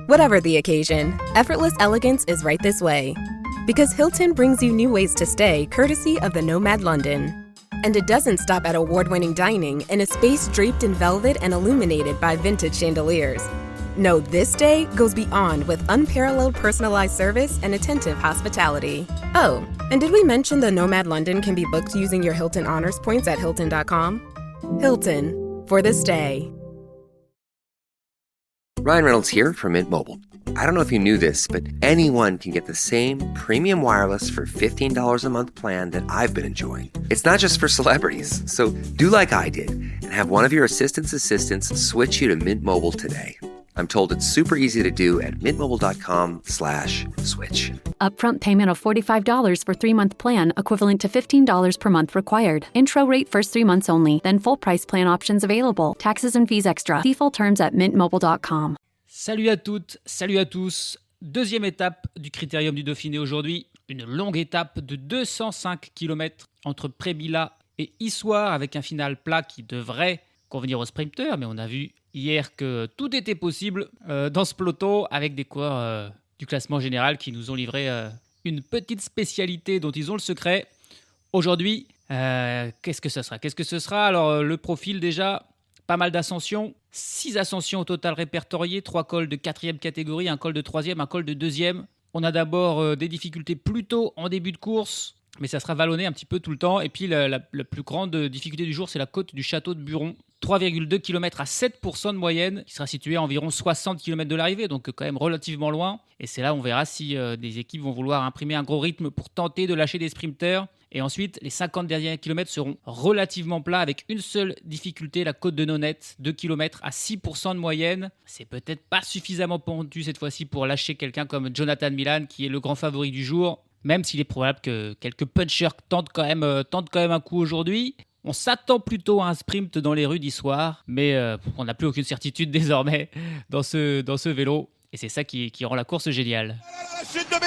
Whatever the occasion, effortless elegance is right this way. Because Hilton brings you new ways to stay courtesy of the Nomad London. And it doesn't stop at award-winning dining in a space draped in velvet and illuminated by vintage chandeliers. No, this day goes beyond with unparalleled personalized service and attentive hospitality. Oh, and did we mention the Nomad London can be booked using your Hilton Honors points at Hilton.com? Hilton, for the stay. Ryan Reynolds here from Mint Mobile. I don't know if you knew this, but anyone can get the same premium wireless for $15 a month plan that I've been enjoying. It's not just for celebrities. So do like I did and have one of your assistants switch you to Mint Mobile today. I'm told it's super easy to do at mintmobile.com/switch. Upfront payment of $45 for 3-month plan, equivalent to $15 per month required. Intro rate first 3 months only, then full price plan options available. Taxes and fees extra. See full terms at mintmobile.com. Salut à toutes, salut à tous. Deuxième étape du Critérium du Dauphiné aujourd'hui. Une longue étape de 205 km entre Prébila et Issoire avec un final plat qui devrait convenir aux sprinteurs, mais on a vu hier que tout était possible dans ce peloton avec des coureurs du classement général qui nous ont livré une petite spécialité dont ils ont le secret. Aujourd'hui, qu'est-ce que ce sera? Alors, le profil déjà, pas mal d'ascensions. 6 ascensions au total répertoriées, 3 cols de 4e catégorie, un col de 3e, un col de 2e. On a d'abord des difficultés plutôt en début de course, mais ça sera vallonné un petit peu tout le temps. Et puis la plus grande difficulté du jour, c'est la côte du château de Buron. 3,2 km à 7% de moyenne, qui sera située à environ 60 km de l'arrivée, donc quand même relativement loin. Et c'est là où on verra si des équipes vont vouloir imprimer un gros rythme pour tenter de lâcher des sprinteurs. Et ensuite, les 50 derniers kilomètres seront relativement plats avec une seule difficulté, la côte de Nonette, 2 km à 6% de moyenne. C'est peut-être pas suffisamment pentu cette fois-ci pour lâcher quelqu'un comme Jonathan Milan, qui est le grand favori du jour, même s'il est probable que quelques punchers tentent quand même un coup aujourd'hui. On s'attend plutôt à un sprint dans les rues d'Issoire, mais on n'a plus aucune certitude désormais dans ce vélo. Et c'est ça qui rend la course géniale. Chute de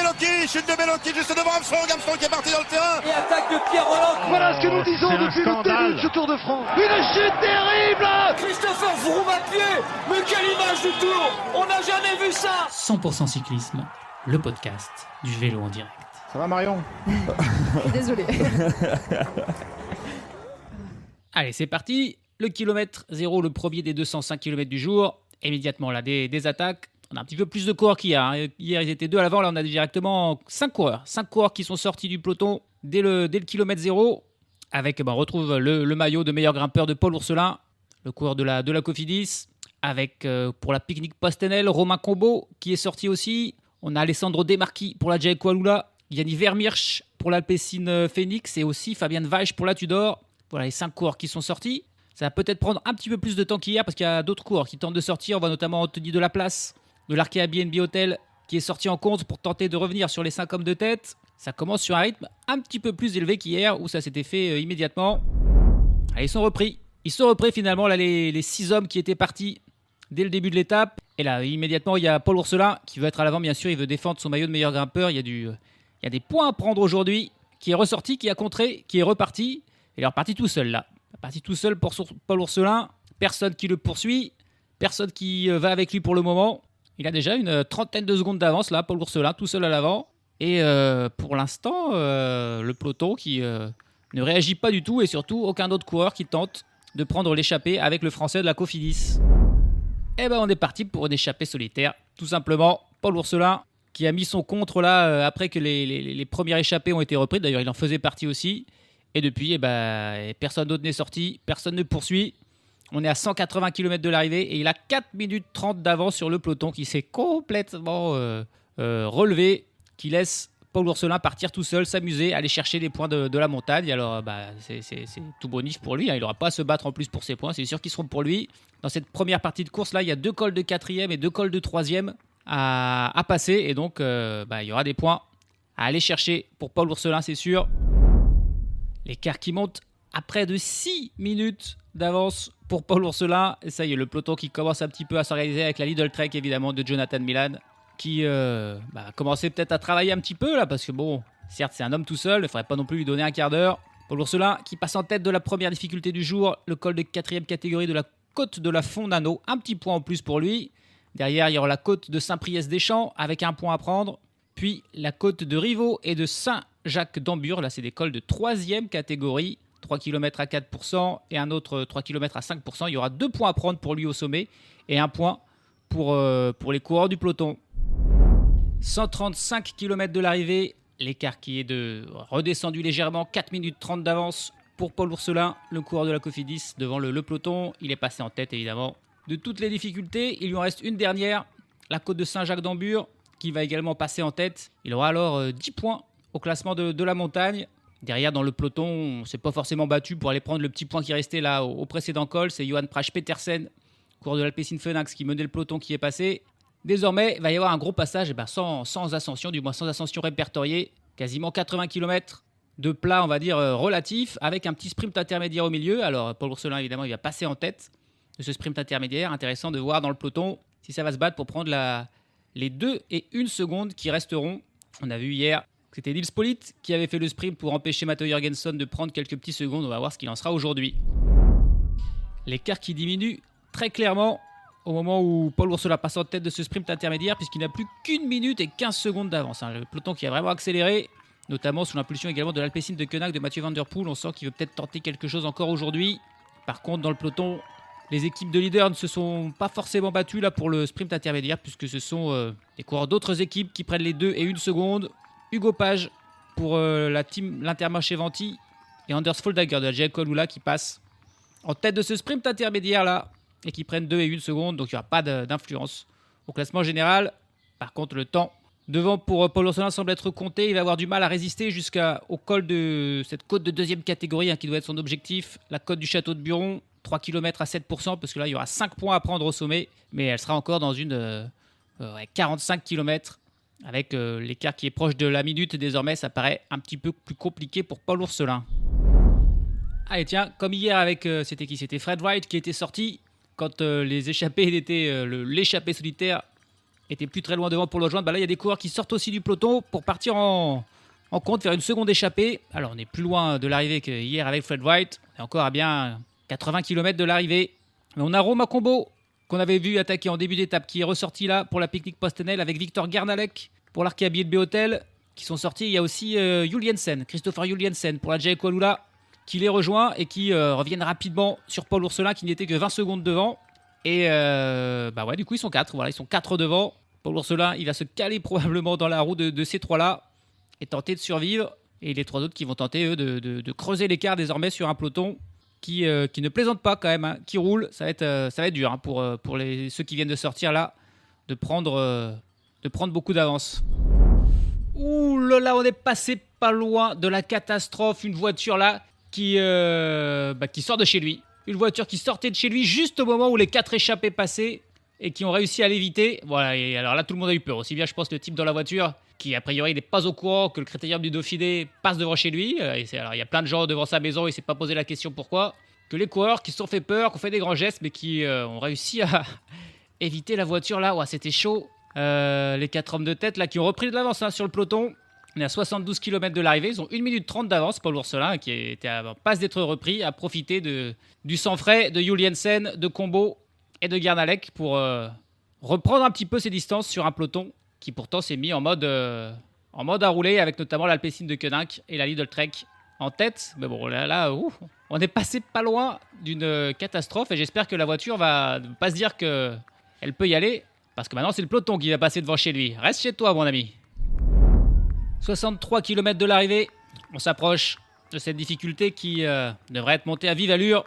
Bellocchi juste devant Armstrong qui est parti dans le terrain. Et attaque de Pierre Roland. Voilà ce que nous disons depuis le début de ce Tour de France. Une chute terrible. Christopher Froome à pied. Mais quelle image du Tour. On n'a jamais vu ça. 100% cyclisme, le podcast du vélo en direct. Ça va Marion? Désolé. Allez, c'est parti. Le kilomètre 0, le premier des 205 km du jour. Immédiatement là, des attaques. On a un petit peu plus de coureurs qu'hier. Hier, ils étaient 2 à l'avant. Là, on a directement 5 coureurs. 5 coureurs qui sont sortis du peloton dès le kilomètre 0. Avec, on retrouve le maillot de meilleur grimpeur de Paul Ourselin, le coureur de la Cofidis. Avec, pour la Pique-Nique Postenel, Romain Combeau qui est sorti aussi. On a Alessandro De Marchi pour la Jayco Alula. Yanni Vermeersch pour l'Alpecin Phoenix. Et aussi Fabian Weich pour la Tudor. Voilà les 5 coureurs qui sont sortis. Ça va peut-être prendre un petit peu plus de temps qu'hier parce qu'il y a d'autres coureurs qui tentent de sortir. On voit notamment Anthony Delaplace de l'Arkea BNB Hotel qui est sorti en compte pour tenter de revenir sur les 5 hommes de tête. Ça commence sur un rythme un petit peu plus élevé qu'hier où ça s'était fait immédiatement. Allez, ils sont repris finalement là les 6 hommes qui étaient partis dès le début de l'étape. Et là immédiatement il y a Paul Ourselin qui veut être à l'avant bien sûr. Il veut défendre son maillot de meilleur grimpeur. Il y a des points à prendre aujourd'hui. Qui est ressorti, qui a contré, qui est reparti. Il est reparti tout seul là. Parti tout seul pour Paul Ourselin. Personne qui le poursuit. Personne qui va avec lui pour le moment. Il a déjà une trentaine de secondes d'avance là, Paul Ourselin, tout seul à l'avant. Et pour l'instant, le peloton qui ne réagit pas du tout et surtout aucun autre coureur qui tente de prendre l'échappée avec le français de la Cofidis. Et ben on est parti pour une échappée solitaire. Tout simplement, Paul Ourselin qui a mis son contre là après que les premières échappées ont été reprises. D'ailleurs, il en faisait partie aussi. Et depuis, personne d'autre n'est sorti, personne ne poursuit. On est à 180 km de l'arrivée et il a 4 minutes 30 d'avance sur le peloton qui s'est complètement relevé, qui laisse Paul Ourselin partir tout seul, s'amuser, aller chercher les points de la montagne. Alors, c'est tout bonif pour lui. Hein. Il n'aura pas à se battre en plus pour ses points. C'est sûr qu'ils seront pour lui. Dans cette première partie de course, là, il y a 2 cols de 4e et 2 cols de 3e à passer. Et donc, il y aura des points à aller chercher pour Paul Ourselin, c'est sûr. L'écart qui monte à près de 6 minutes d'avance pour Paul Ourselin. Et ça y est, le peloton qui commence un petit peu à s'organiser avec la Lidl Trek, évidemment, de Jonathan Milan, qui a commencé peut-être à travailler un petit peu, là, parce que bon, certes, c'est un homme tout seul, il ne faudrait pas non plus lui donner un quart d'heure. Paul Ourselin qui passe en tête de la première difficulté du jour, le col de 4e catégorie de la côte de la Fondano. Un petit point en plus pour lui. Derrière, il y aura la côte de Saint-Priest-des-Champs avec un point à prendre. Puis la côte de Rivaux et de Saint-Jacques-d'Ambure. Là, c'est des cols de 3e catégorie. 3 km à 4% et un autre 3 km à 5%. Il y aura 2 points à prendre pour lui au sommet et 1 point pour les coureurs du peloton. 135 km de l'arrivée. L'écart qui est redescendu légèrement. 4 minutes 30 d'avance pour Paul Ourselin, le coureur de la Cofidis devant le peloton. Il est passé en tête évidemment de toutes les difficultés. Il lui en reste une dernière. La côte de Saint-Jacques-d'Ambure qui va également passer en tête. Il aura alors 10 points au classement de la montagne. Derrière, dans le peloton, on ne s'est pas forcément battu pour aller prendre le petit point qui restait là au précédent col. C'est Johan Prasch-Petersen, coureur de l'Alpecin Phoenix, qui menait le peloton qui est passé. Désormais, il va y avoir un gros passage sans ascension, du moins sans ascension répertoriée. Quasiment 80 km de plat, on va dire, relatif, avec un petit sprint intermédiaire au milieu. Alors, Paul Ourselin, évidemment, il va passer en tête de ce sprint intermédiaire. Intéressant de voir dans le peloton si ça va se battre pour prendre les 2 et 1 seconde qui resteront. On a vu hier... C'était Nils Politt qui avait fait le sprint pour empêcher Matteo Jorgensen de prendre quelques petits secondes. On va voir ce qu'il en sera aujourd'hui. L'écart qui diminue très clairement au moment où Paul Ourselin passe en tête de ce sprint intermédiaire puisqu'il n'a plus qu'1 minute et 15 secondes d'avance. Le peloton qui a vraiment accéléré, notamment sous l'impulsion également de l'Alpecin de Koenig de Mathieu Van Der Poel. On sent qu'il veut peut-être tenter quelque chose encore aujourd'hui. Par contre, dans le peloton, les équipes de leaders ne se sont pas forcément battues là pour le sprint intermédiaire puisque ce sont des coureurs d'autres équipes qui prennent les 2 et 1 seconde. Hugo Page pour la team l'Intermarché Venti et Anders Foldager de la JL Colula qui passe en tête de ce sprint intermédiaire là et qui prennent 2 et 1 seconde, donc il n'y aura pas d'influence au classement général. Par contre, le temps devant pour Paul Ourselin semble être compté. Il va avoir du mal à résister jusqu'au col de cette côte de 2e catégorie qui doit être son objectif, la côte du Château de Buron, 3 km à 7%, parce que là il y aura 5 points à prendre au sommet, mais elle sera encore dans une 45 km. Avec l'écart qui est proche de la minute, désormais, ça paraît un petit peu plus compliqué pour Paul Ourselin. Allez, tiens, comme hier avec, c'était Fred Wright qui était sorti quand les échappés l'échappé solitaire était plus très loin devant pour le rejoindre. Bah là, il y a des coureurs qui sortent aussi du peloton pour partir en compte, faire une seconde échappée. Alors, on est plus loin de l'arrivée qu'hier avec Fred Wright. On est encore à bien 80 km de l'arrivée. Mais on a Romain Combo, qu'on avait vu attaquer en début d'étape, qui est ressorti là pour la Picnic Postenel avec Victor Gernalek pour l'Arkea BNB Hotel, qui sont sortis. Il y a aussi Christopher Juliensen pour la JL Colula, qui les rejoint et qui reviennent rapidement sur Paul Ourselin, qui n'était que 20 secondes devant. Et du coup, ils sont 4. Voilà, ils sont 4 devant. Paul Ourselin, il va se caler probablement dans la roue de ces 3-là et tenter de survivre. Et les 3 autres qui vont tenter, eux, de creuser l'écart désormais sur un peloton qui ne plaisante pas quand même, qui roule. Ça va être dur pour ceux qui viennent de sortir là, de prendre beaucoup d'avance. Ouh là, on est passé pas loin de la catastrophe. Une voiture là qui sort de chez lui. Une voiture qui sortait de chez lui juste au moment où les 4 échappés passaient et qui ont réussi à l'éviter. Voilà, et alors là, tout le monde a eu peur. Aussi bien, je pense, le type dans la voiture qui, a priori, n'est pas au courant que le Critérium du Dauphiné passe devant chez lui. Alors, il y a plein de gens devant sa maison, il ne s'est pas posé la question pourquoi. Que les coureurs qui se sont fait peur, qui ont fait des grands gestes, mais qui ont réussi à éviter la voiture là. Ouais, c'était chaud. Les 4 hommes de tête là qui ont repris de l'avance sur le peloton. On est à 72 km de l'arrivée. Ils ont 1 minute 30 d'avance. Paul Ourselin, qui était en passe d'être repris, a profité du sang frais de Juliensen, de Combo et de Gernalek pour reprendre un petit peu ses distances sur un peloton qui pourtant s'est mis en mode à rouler, avec notamment l'Alpecin de Koenig et la Lidl Trek en tête. Mais bon, là on est passé pas loin d'une catastrophe et j'espère que la voiture va pas se dire qu'elle peut y aller. Parce que maintenant, c'est le peloton qui va passer devant chez lui. Reste chez toi, mon ami. 63 km de l'arrivée. On s'approche de cette difficulté qui devrait être montée à vive allure.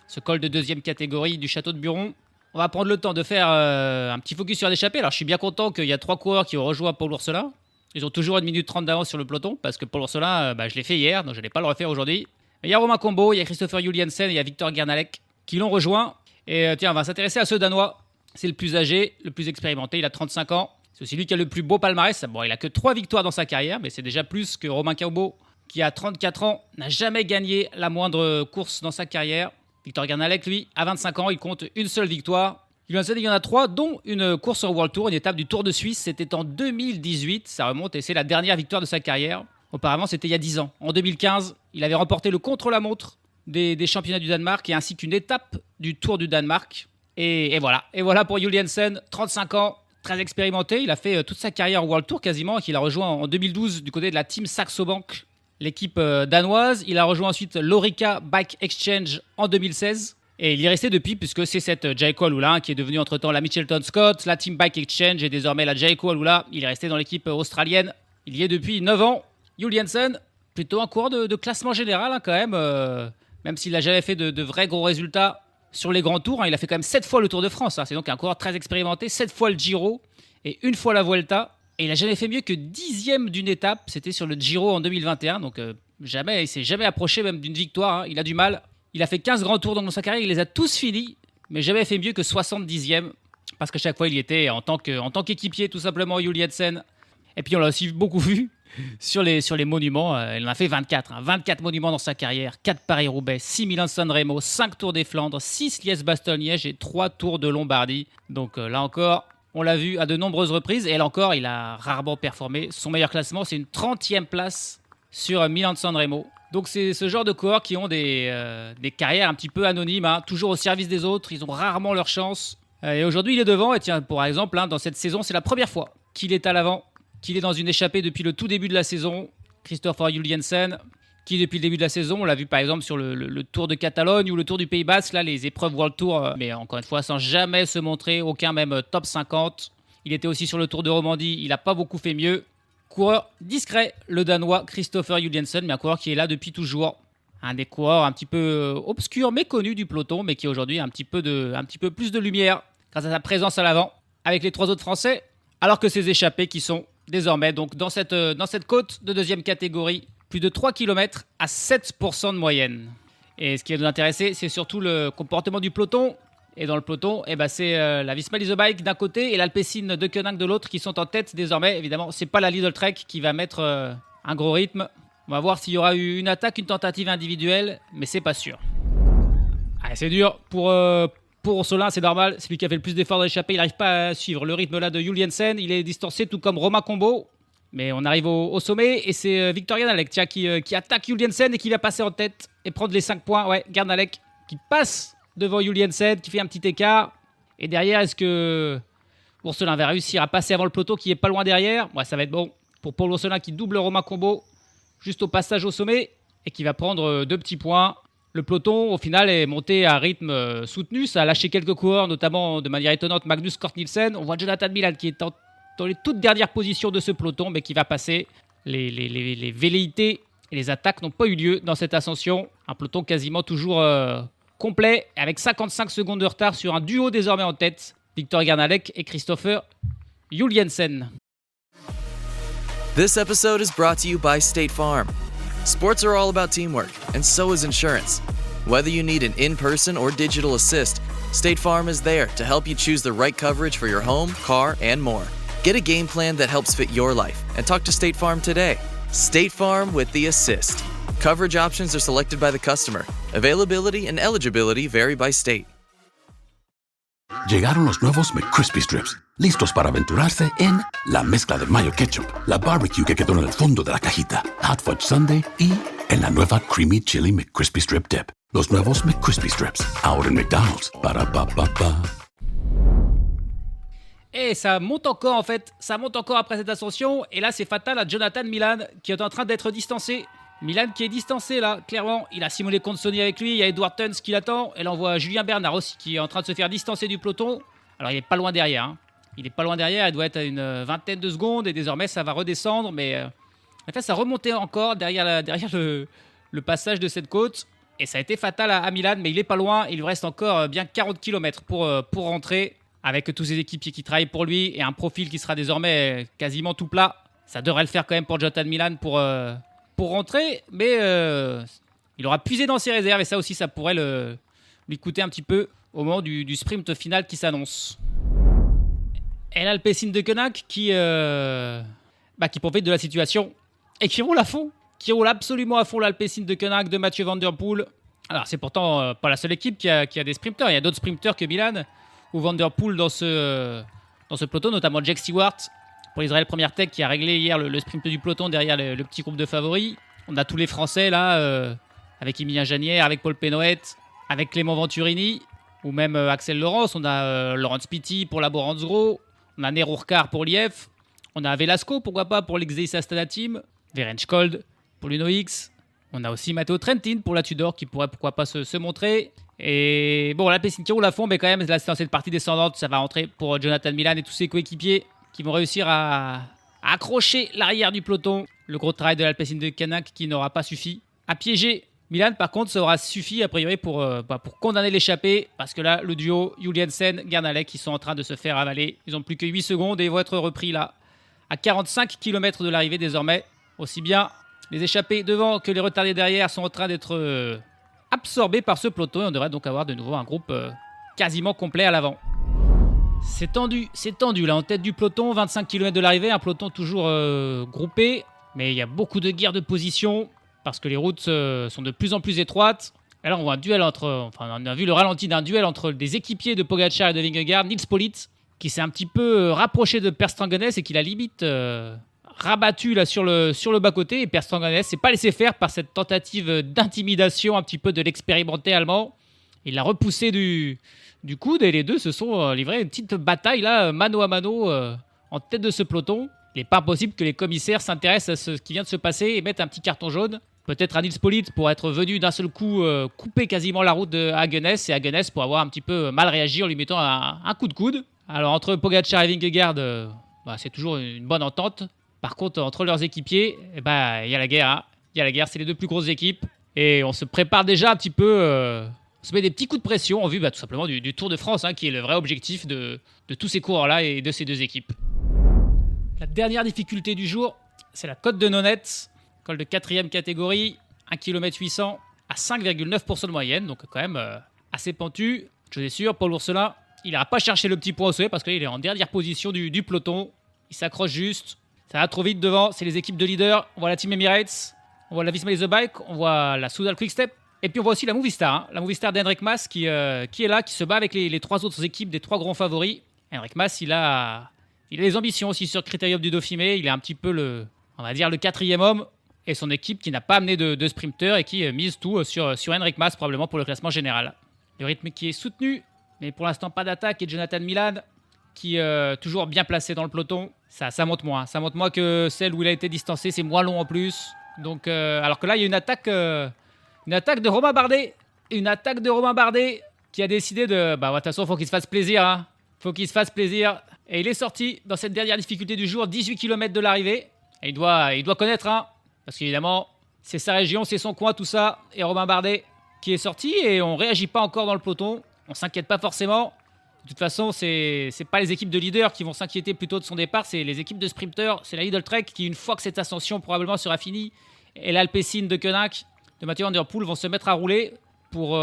Ce col de 2e catégorie du Château de Buron. On va prendre le temps de faire un petit focus sur l'échappée. Alors, je suis bien content qu'il y a 3 coureurs qui ont rejoint Paul Ourselin. Ils ont toujours 1 minute 30 d'avance sur le peloton. Parce que Paul Ourselin, je l'ai fait hier, donc je n'allais pas le refaire aujourd'hui. Mais il y a Romain Combo, il y a Christopher Juliensen et il y a Victor Gernalek qui l'ont rejoint. Et tiens, on va s'intéresser à ce Danois. C'est le plus âgé, le plus expérimenté, il a 35 ans. C'est aussi lui qui a le plus beau palmarès. Bon, il a que 3 victoires dans sa carrière, mais c'est déjà plus que Romain Combo, qui a 34 ans, n'a jamais gagné la moindre course dans sa carrière. Victor Gernalek, lui, à 25 ans, il compte une seule victoire. Il y en a 3, dont une course au World Tour, une étape du Tour de Suisse. C'était en 2018, ça remonte, et c'est la dernière victoire de sa carrière. Auparavant, c'était il y a 10 ans. En 2015, il avait remporté le contre-la-montre des championnats du Danemark et ainsi qu'une étape du Tour du Danemark. Et voilà pour Juliensen, 35 ans, très expérimenté. Il a fait toute sa carrière au World Tour quasiment, qu'il a rejoint en 2012 du côté de la team Saxo Bank, l'équipe danoise. Il a rejoint ensuite l'Orica Bike Exchange en 2016. Et il y est resté depuis, puisque c'est cette Jayco Alula qui est devenue entre-temps la Mitchelton Scott, la Team Bike Exchange et désormais la Jayco Alula. Il est resté dans l'équipe australienne. Il y est depuis 9 ans. Juliensen, plutôt un coureur de classement général quand même. Même s'il n'a jamais fait de vrais gros résultats sur les grands tours. Il a fait quand même 7 fois le Tour de France. C'est donc un coureur très expérimenté. 7 fois le Giro et 1 fois la Vuelta. Et il n'a jamais fait mieux que 10e d'une étape. C'était sur le Giro en 2021. Donc il ne s'est jamais approché même d'une victoire. Il a du mal. Il a fait 15 grands tours dans sa carrière, il les a tous finis, mais jamais fait mieux que 70e, parce qu'à chaque fois, il y était en tant qu'équipier, tout simplement, Juliensen. Et puis, on l'a aussi beaucoup vu sur les monuments. Il en a fait 24. 24 monuments dans sa carrière, 4 Paris-Roubaix, 6 Milan-San Remo, 5 Tours des Flandres, 6 Liège-Bastogne-Liège et 3 Tours de Lombardie. Donc là encore, on l'a vu à de nombreuses reprises. Et là encore, il a rarement performé. Son meilleur classement, c'est une 30e place sur Milan-San Remo. Donc c'est ce genre de coureurs qui ont des carrières un petit peu anonymes, toujours au service des autres, ils ont rarement leur chance. Et aujourd'hui il est devant, et tiens, par exemple, dans cette saison, c'est la première fois qu'il est à l'avant, qu'il est dans une échappée depuis le tout début de la saison. Christopher Juliensen, qui depuis le début de la saison, on l'a vu par exemple sur le Tour de Catalogne ou le Tour du Pays Basque, là les épreuves World Tour, mais encore une fois sans jamais se montrer, aucun même top 50. Il était aussi sur le Tour de Romandie, il n'a pas beaucoup fait mieux. Coureur discret, le Danois Christopher Juliensen, mais un coureur qui est là depuis toujours. Un des coureurs un petit peu obscurs, méconnus du peloton, mais qui aujourd'hui a un petit peu plus de lumière grâce à sa présence à l'avant avec les 3 autres Français, alors que ses échappés qui sont désormais donc dans cette côte de deuxième catégorie, plus de 3 km à 7% de moyenne. Et ce qui va nous intéresser, c'est surtout le comportement du peloton. Et dans le peloton, c'est la Visma Leasebike d'un côté et l'Alpecin de Koenig de l'autre qui sont en tête désormais. Évidemment, c'est pas la Lidl Trek qui va mettre un gros rythme. On va voir s'il y aura eu une attaque, une tentative individuelle, mais c'est pas sûr. Allez, c'est dur pour Ursulin, c'est normal. C'est lui qui a fait le plus d'efforts de l'échappée. Il n'arrive pas à suivre le rythme là de Juliensen. Il est distancé tout comme Romain Combo. Mais on arrive au sommet et c'est Victor Gernalek qui attaque Juliensen et qui va passer en tête et prendre les 5 points. Ouais, Gernalek qui passe devant Juliensen, qui fait un petit écart. Et derrière, est-ce que Ursulin va réussir à passer avant le peloton qui est pas loin derrière? Ouais, ça va être bon pour Paul Ursulin qui double Romain Combo juste au passage au sommet et qui va prendre 2 petits points. Le peloton, au final, est monté à rythme soutenu. Ça a lâché quelques coureurs, notamment de manière étonnante Magnus Cort Nielsen. On voit Jonathan Milan qui est dans les toutes dernières positions de ce peloton, mais qui va passer. Les velléités et les attaques n'ont pas eu lieu dans cette ascension. Un peloton quasiment toujours complet, avec 55 secondes de retard sur un duo désormais en tête, Victor Gernalek et Christopher Juliensen. This episode is brought to you by State Farm. Sports are all about teamwork, and so is insurance. Whether you need an in-person or digital assist, State Farm is there to help you choose the right coverage for your home, car, and more. Get a game plan that helps fit your life and talk to State Farm today. State Farm with the Assist. Coverage options are selected by the customer. Availability and eligibility vary by state. Llegaron los nuevos McCrispy Strips, listos para aventurarse en la mezcla de mayo ketchup, la barbecue que quedó en el fondo de la cajita, Hot Fudge Sundae y en la nueva Creamy Chili McCrispy Strip Dip. Los nuevos McCrispy Strips, ahora en McDonald's. Ba-da-ba-ba-ba. Et ça monte encore en fait, ça monte encore après cette ascension. Et là c'est fatal à Jonathan Milan qui est en train d'être distancé. Milan qui est distancé là, clairement. Il a Simone Consoni avec lui, il y a Edward Tuns qui l'attend. Et là on voit Julien Bernard aussi qui est en train de se faire distancer du peloton. Alors il est pas loin derrière. Il est pas loin derrière, il doit être à une vingtaine de secondes. Et désormais ça va redescendre. Mais en fait ça remontait encore derrière le passage de cette côte. Et ça a été fatal à Milan, mais il est pas loin. Il lui reste encore bien 40 km pour rentrer. Avec tous ses équipiers qui travaillent pour lui et un profil qui sera désormais quasiment tout plat. Ça devrait le faire quand même pour Jonathan Milan pour rentrer, mais il aura puisé dans ses réserves et ça aussi, ça pourrait lui coûter un petit peu au moment du sprint final qui s'annonce. Et l'Alpecin de Koenig qui profite de la situation et qui roule à fond, qui roule absolument à fond l'Alpecin de Koenig de Mathieu Van Der Poel. Alors c'est pourtant pas la seule équipe qui a des sprinteurs, il y a d'autres sprinteurs que Milan ou Van Der Poel dans ce peloton, notamment Jack Stewart pour l'Israël Première Tech qui a réglé hier le sprint du peloton derrière le petit groupe de favoris. On a tous les Français là, avec Emilien Janière, avec Paul Pénoët, avec Clément Venturini. ou même Axel Laurence. On a Laurent Spiti pour la Boransgro, on a Nero Rkar pour l'IF, on a Velasco, pourquoi pas, pour l'Exeisa Astana Team, Verenskold pour l'Uno X, on a aussi Matteo Trentin pour la Tudor qui pourrait pourquoi pas se montrer. Et bon, l'Alpecin qui roule à fond, mais quand même, là, c'est dans cette partie descendante, ça va rentrer pour Jonathan Milan et tous ses coéquipiers qui vont réussir à accrocher l'arrière du peloton. Le gros travail de l'Alpecin de Koenig qui n'aura pas suffi à piéger Milan. Par contre, ça aura suffi a priori pour condamner l'échappée, parce que là, le duo Juliensen-Gernalek, qui sont en train de se faire avaler. Ils n'ont plus que 8 secondes et ils vont être repris là, à 45 km de l'arrivée désormais. Aussi bien les échappés devant que les retardés derrière sont en train d'être absorbés par ce peloton. Et on devrait donc avoir de nouveau un groupe quasiment complet à l'avant. C'est tendu là en tête du peloton, 25 km de l'arrivée, un peloton toujours groupé, mais il y a beaucoup de guerres de position parce que les routes sont de plus en plus étroites. Et là on voit un duel on a vu le ralenti d'un duel entre des équipiers de Pogačar et de Vingegaard, Nils Politt qui s'est un petit peu rapproché de Per Strangenes et qui l'a limite rabattu là sur le bas-côté, et Per Strangenes s'est pas laissé faire par cette tentative d'intimidation un petit peu de l'expérimenté allemand. Il l'a repoussé du coude et les deux se sont livrés une petite bataille là, mano à mano en tête de ce peloton. Il n'est pas impossible que les commissaires s'intéressent à ce qui vient de se passer et mettent un petit carton jaune. Peut-être à Nils Politt pour être venu d'un seul coup couper quasiment la route de Hagenes, et Hagenes pour avoir un petit peu mal réagi en lui mettant un coup de coude. Alors entre Pogačar et Vingegaard, c'est toujours une bonne entente. Par contre, entre leurs équipiers, il y a la guerre. Hein. Il y a la guerre, c'est les deux plus grosses équipes. Et on se prépare déjà un petit peu... On se met des petits coups de pression en vue tout simplement du Tour de France, qui est le vrai objectif de tous ces coureurs-là et de ces deux équipes. La dernière difficulté du jour, c'est la côte de Nonette, col de 4e catégorie, 1 km 800 à 5,9% de moyenne, donc quand même assez pentu. Je suis sûr, Paul Ourselin, il n'ira pas chercher le petit point au sommet parce qu'il est en dernière position du peloton. Il s'accroche juste, ça va trop vite devant, c'est les équipes de leaders. On voit la Team Emirates, on voit la Visma Lease Bike, on voit la Soudal Quick-Step. Et puis on voit aussi la Movistar, la Movistar d'Henrik Mas qui est là, qui se bat avec les trois autres équipes des trois grands favoris. Henrik Mas, il a des ambitions aussi sur Critérium du Dauphiné. Il est un petit peu le 4e homme. Et son équipe qui n'a pas amené de sprinter et qui mise tout sur Henrik Mas, probablement pour le classement général. Le rythme qui est soutenu, mais pour l'instant pas d'attaque. Et Jonathan Milan, qui est toujours bien placé dans le peloton. Ça monte moins. Ça monte moins que celle où il a été distancé. C'est moins long en plus. Donc, alors que là, il y a une attaque de Romain Bardet. Une attaque de Romain Bardet qui a décidé de... de toute façon, il faut qu'il se fasse plaisir. Hein. Faut qu'il se fasse plaisir. Et il est sorti dans cette dernière difficulté du jour, 18 km de l'arrivée. Et il doit connaître, parce qu'évidemment, c'est sa région, c'est son coin, tout ça. Et Romain Bardet qui est sorti et on ne réagit pas encore dans le peloton. On ne s'inquiète pas forcément. De toute façon, c'est pas les équipes de leaders qui vont s'inquiéter plutôt de son départ. C'est les équipes de sprinteurs. C'est la Lidl Trek qui, une fois que cette ascension probablement sera finie, et l'Alpecin de Koenig, de Mathieu Van Der Poel vont se mettre à rouler pour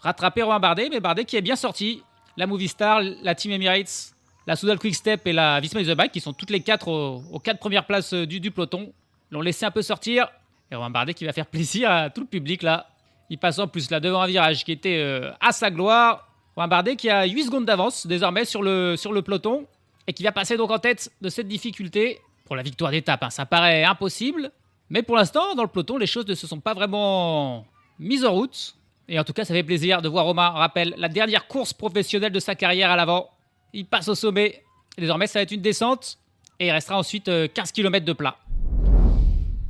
rattraper Romain Bardet. Mais Bardet qui est bien sorti. La Movistar, la Team Emirates, la Soudal Quick-Step et la Visma Lease Bike qui sont toutes les quatre aux 4 premières places du peloton. L'ont laissé un peu sortir. Et Romain Bardet qui va faire plaisir à tout le public là. Il passe en plus là devant un virage qui était à sa gloire. Romain Bardet qui a 8 secondes d'avance désormais sur le peloton et qui va passer donc en tête de cette difficulté pour la victoire d'étape. Ça paraît impossible. Mais pour l'instant, dans le peloton, les choses ne se sont pas vraiment mises en route. Et en tout cas, ça fait plaisir de voir Romain. Rappelle, la dernière course professionnelle de sa carrière à l'avant. Il passe au sommet. Et désormais, ça va être une descente. Et il restera ensuite 15 km de plat.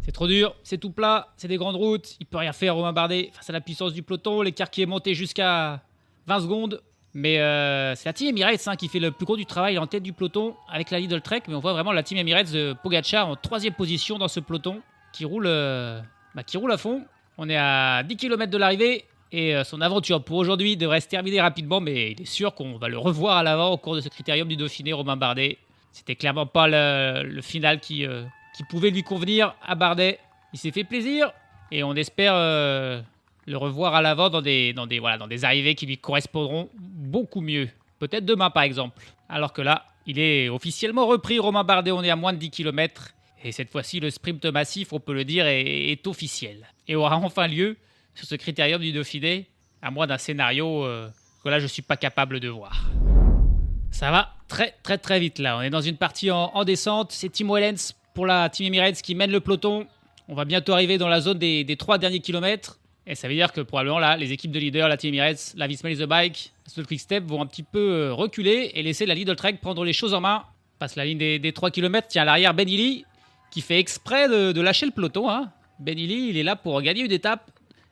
C'est trop dur, c'est tout plat, c'est des grandes routes. Il peut rien faire, Romain Bardet, face à la puissance du peloton. L'écart qui est monté jusqu'à 20 secondes. Mais c'est la Team Emirates qui fait le plus gros du travail en tête du peloton avec la Lidl Trek. Mais on voit vraiment la Team Emirates de Pogačar en 3e position dans ce peloton qui roule à fond. On est à 10 km de l'arrivée. Et son aventure pour aujourd'hui devrait se terminer rapidement, mais il est sûr qu'on va le revoir à l'avant au cours de ce Critérium du Dauphiné, Romain Bardet. C'était clairement pas le final qui pouvait lui convenir à Bardet. Il s'est fait plaisir et on espère le revoir à l'avant dans des arrivées qui lui correspondront beaucoup mieux. Peut-être demain par exemple. Alors que là, il est officiellement repris, Romain Bardet. On est à moins de 10 km. Et cette fois-ci, le sprint massif, on peut le dire, est officiel. Et aura enfin lieu sur ce Critérium du Dauphiné, à moins d'un scénario que là je ne suis pas capable de voir. Ça va très très très vite là, on est dans une partie en descente, c'est Tim Wellens pour la Team Emirates qui mène le peloton. On va bientôt arriver dans la zone des 3 derniers kilomètres. Et ça veut dire que probablement là, les équipes de leaders, la Team Emirates, la Visma The Bike, la Quick-Step vont un petit peu reculer et laisser la Lidl Trek prendre les choses en main. Passe la ligne des 3 km, tiens à l'arrière Ben Illy qui fait exprès de lâcher le peloton. Hein. Ben Illy, il est là pour gagner une étape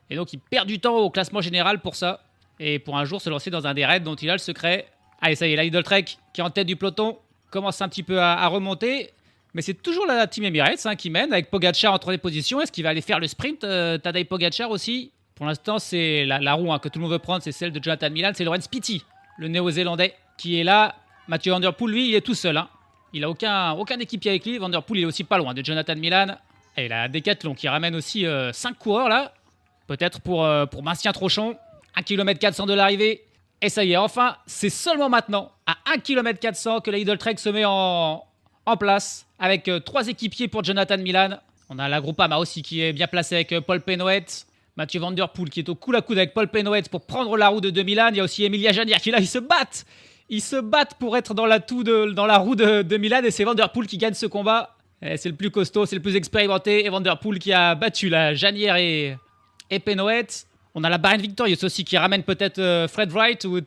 et donc il perd du temps au classement général pour ça. Et pour un jour se lancer dans un des raids dont il a le secret. Allez, ça y est, la Lidl Trek qui est en tête du peloton commence un petit peu à remonter. Mais c'est toujours la Team Emirates qui mène avec Pogacar en troisième position. Est-ce qu'il va aller faire le sprint Tadej Pogacar aussi. Pour l'instant, c'est la roue que tout le monde veut prendre, c'est celle de Jonathan Milan. C'est Laurens Pitty, le néo-zélandais, qui est là. Mathieu Van Der Poel, lui, il est tout seul. Il n'a aucun équipier avec lui. Van Der Poel, il est aussi pas loin de Jonathan Milan. Et la Decathlon qui ramène aussi 5 coureurs là. Peut-être pour Bastien Trochon. 1 km 400 de l'arrivée. Et ça y est, enfin, c'est seulement maintenant, à 1 km 400, que la Lidl Trek se met en place, avec 3 équipiers pour Jonathan Milan. On a la Groupama aussi qui est bien placée avec Paul Penhoet, Mathieu Van Der Poel qui est au coude à coude avec Paul Penhoet pour prendre la roue de Milan. Il y a aussi Emilia Janier qui est là, ils se battent pour être dans la roue de Milan et c'est Van Der Poel qui gagne ce combat. Et c'est le plus costaud, c'est le plus expérimenté et Van Der Poel qui a battu la Janier et Penhoet. On a la Bahrain Victorious aussi qui ramène peut-être Fred Wright ou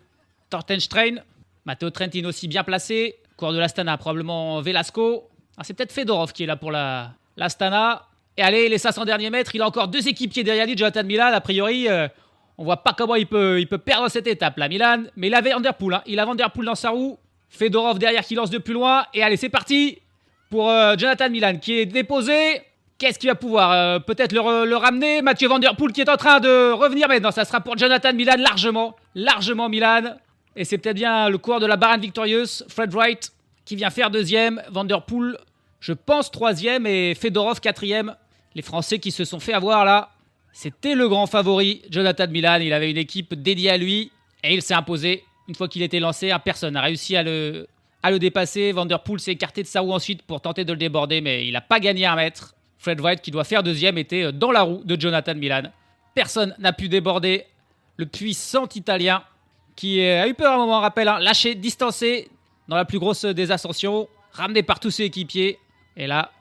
Tortenstrein. Matteo Trentin aussi bien placé. Coureur de l'Astana, probablement Velasco. C'est peut-être Fedorov qui est là pour l'Astana. Et allez, les 500 derniers mètres, il a encore 2 équipiers derrière lui, Jonathan Milan. A priori, on voit pas comment il peut perdre cette étape là, Milan. Mais il avait Van Der Poel. Il a Van Der Poel dans sa roue. Fedorov derrière qui lance de plus loin. Et allez, c'est parti pour Jonathan Milan qui est déposé. Qu'est-ce qu'il va pouvoir peut-être le ramener? Mathieu Van Der Poel qui est en train de revenir. Mais non, ça sera pour Jonathan Milan largement Milan. Et c'est peut-être bien le coureur de la Bahrain Victorious, Fred Wright, qui vient faire 2e. Van Der Poel, je pense 3e. Et Fedorov 4e. Les Français qui se sont fait avoir là. C'était le grand favori, Jonathan Milan. Il avait une équipe dédiée à lui. Et il s'est imposé. Une fois qu'il était lancé, personne n'a réussi à le dépasser. Van Der Poel s'est écarté de sa roue ensuite pour tenter de le déborder. Mais il n'a pas gagné 1 mètre. Fred Wright, qui doit faire 2e, était dans la roue de Jonathan Milan. Personne n'a pu déborder le puissant Italien qui a eu peur à un moment, rappel, lâché, distancé dans la plus grosse des ascensions, ramené par tous ses équipiers. Et là,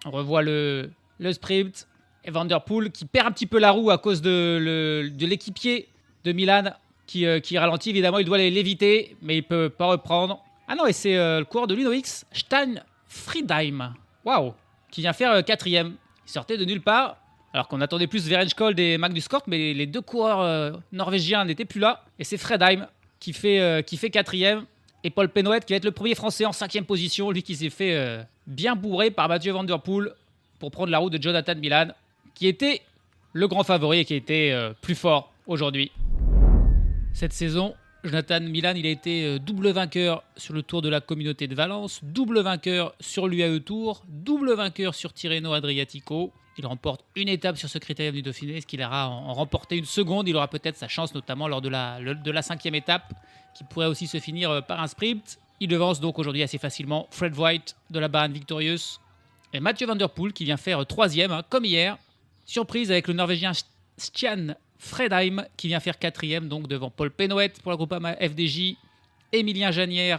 on revoit le sprint. Et Van Der Poel qui perd un petit peu la roue à cause de l'équipier de Milan qui ralentit. Évidemment, il doit l'éviter, mais il ne peut pas reprendre. Ah non, et c'est le coureur de l'Uno-X, Stein Friedheim. Waouh! Qui vient faire 4e. Il sortait de nulle part, alors qu'on attendait plus Verenskold et Magnus Kort, mais les 2 coureurs norvégiens n'étaient plus là. Et c'est Friedheim qui fait 4e. Et Paul Penhoet qui va être le premier Français en 5e position, lui qui s'est fait bien bourrer par Mathieu Van Der Poel pour prendre la roue de Jonathan Milan, qui était le grand favori et qui était plus fort aujourd'hui. Cette saison, Jonathan Milan, il a été double vainqueur sur le Tour de la Communauté de Valence, double vainqueur sur l'UAE Tour, double vainqueur sur Tirreno Adriatico. Il remporte une étape sur ce Critérium du Dauphiné. Est-ce qu'il ira en remporter une seconde? Il aura peut-être sa chance, notamment lors de la 5e étape, qui pourrait aussi se finir par un sprint. Il devance donc aujourd'hui assez facilement Fred Wright de la Bahrain Victorious et Mathieu Van Der Poel qui vient faire 3e, comme hier. Surprise avec le Norvégien Stian Friedheim qui vient faire 4e, donc devant Paul Penhoet pour la Groupama FDJ, Emilien Janier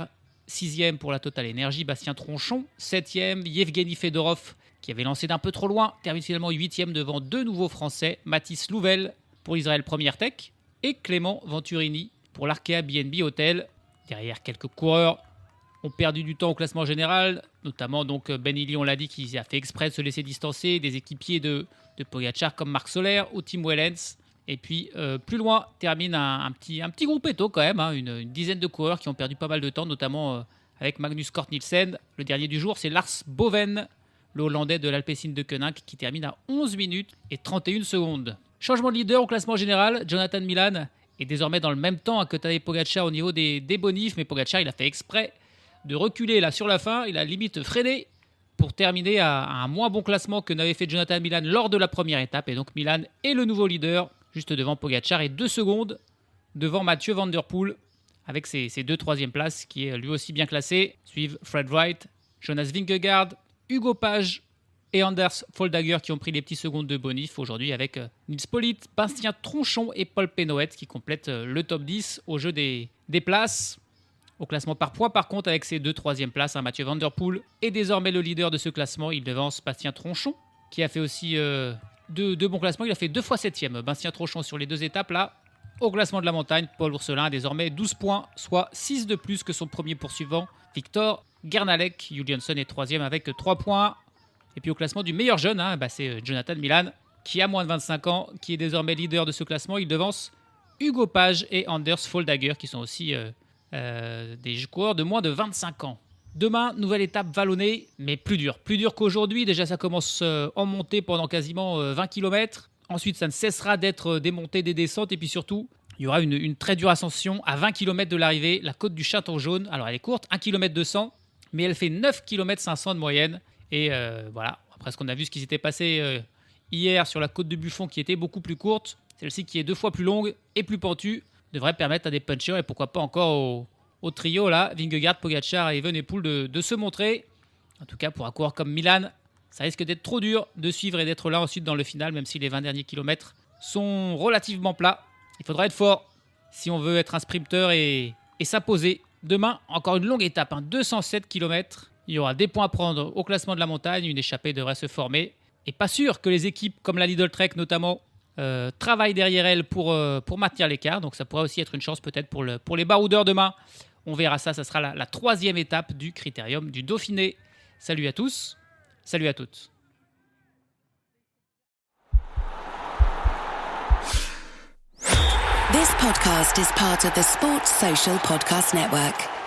6e pour la Total Energy, Bastien Tronchon 7e, Yevgeny Fedorov qui avait lancé d'un peu trop loin, termine finalement 8e devant 2 nouveaux Français, Mathis Louvel pour Israël Première Tech et Clément Venturini pour l'Arkea BNB Hotel. Derrière, quelques coureurs ont perdu du temps au classement général, notamment donc Ben Illy, on l'a dit, qui a fait exprès de se laisser distancer, des équipiers de Pogacar comme Marc Soler ou Tim Wellens. Et puis plus loin, termine un petit groupetto quand même, une dizaine de coureurs qui ont perdu pas mal de temps, notamment avec Magnus Cort Nielsen. Le dernier du jour, c'est Lars Boven, le Hollandais de l'Alpecin de Koninck, qui termine à 11 minutes et 31 secondes. Changement de leader au classement général, Jonathan Milan est désormais dans le même temps que Tadej Pogacar au niveau des bonifs, mais Pogacar il a fait exprès de reculer là sur la fin, il a limite freiné pour terminer à un moins bon classement que n'avait fait Jonathan Milan lors de la première étape. Et donc Milan est le nouveau leader, juste devant Pogacar et 2 secondes devant Mathieu Van Der Poel, avec ses 2 3e places qui est lui aussi bien classé. Suivent Fred Wright, Jonas Vingegaard, Hugo Page et Anders Foldager qui ont pris les petits secondes de bonif aujourd'hui, avec Nils Politt, Bastien Tronchon et Paul Penhoet qui complètent le top 10 au jeu des places. Au classement par points, par contre, avec ses 2 3e places, Mathieu Van Der Poel est désormais le leader de ce classement. Il devance Bastien Tronchon, qui a fait aussi de bons classements. Il a fait 2 fois 7e. Bastien Trochon sur les 2 étapes là. Au classement de la montagne, Paul Ourselin a désormais 12 points, soit 6 de plus que son premier poursuivant, Victor Gernalek. Julianson est 3e avec 3 points. Et puis au classement du meilleur jeune, c'est Jonathan Milan, qui a moins de 25 ans, qui est désormais leader de ce classement. Il devance Hugo Page et Anders Foldager, qui sont aussi des coureurs de moins de 25 ans. Demain, nouvelle étape vallonnée, mais plus dure. Plus dure qu'aujourd'hui. Déjà, ça commence en montée pendant quasiment 20 km. Ensuite, ça ne cessera d'être des montées, des descentes. Et puis surtout, il y aura une très dure ascension à 20 km de l'arrivée, la côte du Château Jaune. Alors, elle est courte, 1 km 200, mais elle fait 9 km 500 de moyenne. Et voilà, après ce qu'on a vu, ce qui s'était passé hier sur la côte de Buffon, qui était beaucoup plus courte, celle-ci qui est 2 fois plus longue et plus pentue, devrait permettre à des punchers, et pourquoi pas encore au trio, là, Vingegaard, Pogacar et Evenepoel, de se montrer. En tout cas, pour un coureur comme Milan, ça risque d'être trop dur de suivre et d'être là ensuite dans le final, même si les 20 derniers kilomètres sont relativement plats. Il faudra être fort si on veut être un sprinter et s'imposer. Demain, encore une longue étape, 207 km. Il y aura des points à prendre au classement de la montagne, une échappée devrait se former. Et pas sûr que les équipes comme la Lidl Trek notamment travaillent derrière elles pour maintenir l'écart. Donc ça pourrait aussi être une chance peut-être pour les baroudeurs demain. On verra ça sera la 3e étape du Critérium du Dauphiné. Salut à tous, salut à toutes. This podcast is part of the Sports Social Podcast Network.